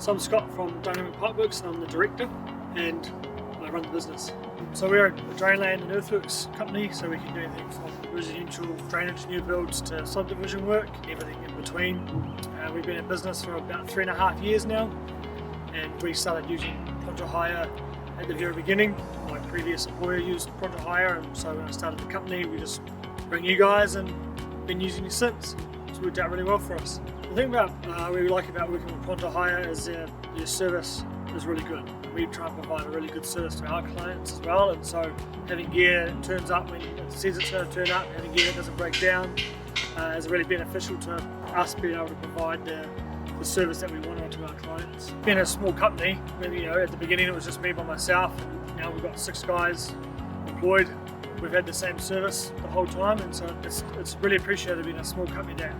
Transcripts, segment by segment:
So I'm Scott from Pipeworks, and I'm the director and I run the business. So we're a drainland and earthworks company, so we can do anything from residential drainage new builds to subdivision work, everything in between. We've been in business for about 3.5 years now, and we started using Pronto Hire at the very beginning. My previous employer used Pronto Hire, and so when I started the company we just bring you guys and been using it since. It's worked out really well for us. The thing about we like about working with Pronto Hire is their service is really good. We try and provide a really good service to our clients as well, and so having gear that turns up when it says it's going to turn up, having gear that doesn't break down is really beneficial to us being able to provide the service that we want to our clients. Being a small company, maybe, at the beginning it was just me by myself, and now we've got 6 guys employed. We've had the same service the whole time, and so it's really appreciated being a small company that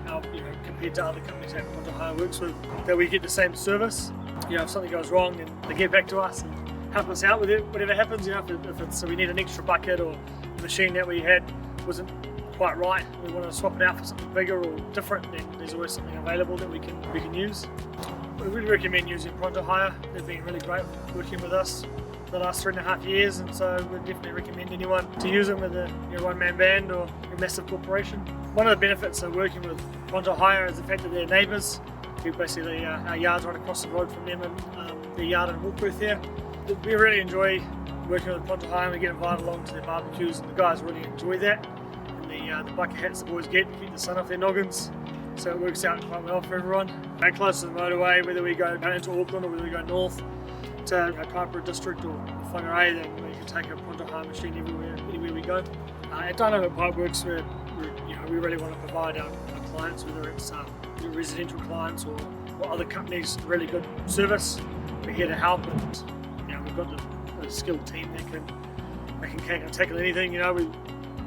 compared to other companies that Pronto Hire works with, that we get the same service. If something goes wrong, then they get back to us and help us out with it, whatever happens. If it's so we need an extra bucket, or the machine that we had wasn't quite right, we want to swap it out for something bigger or different, then there's always something available that we can use. We really recommend using Pronto Hire. They've been really great working with us the last 3.5 years, and so we definitely recommend anyone to use them with a one-man band or a massive corporation. One of the benefits of working with Pronto Hire is the fact that they're neighbours. We basically, our yard's right across the road from them, and their yard in Walkworth here. We really enjoy working with Pronto Hire, and we get invited along to their barbecues, and the guys really enjoy that. And the bucket hats the boys get to keep the sun off their noggins, so it works out quite well for everyone. We're close to the motorway, whether we go down into Auckland or whether we go north to Pipeworks district or Whangarei, then we can take a Pronto Hire machine anywhere we go. At Pipeworks, we really want to provide our clients, whether it's residential clients or other companies, really good service. We're here to help, and we've got a skilled team that can tackle anything.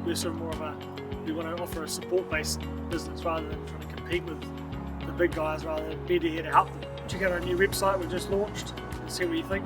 We're sort of more of we want to offer a support-based business rather than trying to compete with the big guys, rather than be here to help them. Check out our new website we just launched and see what you think.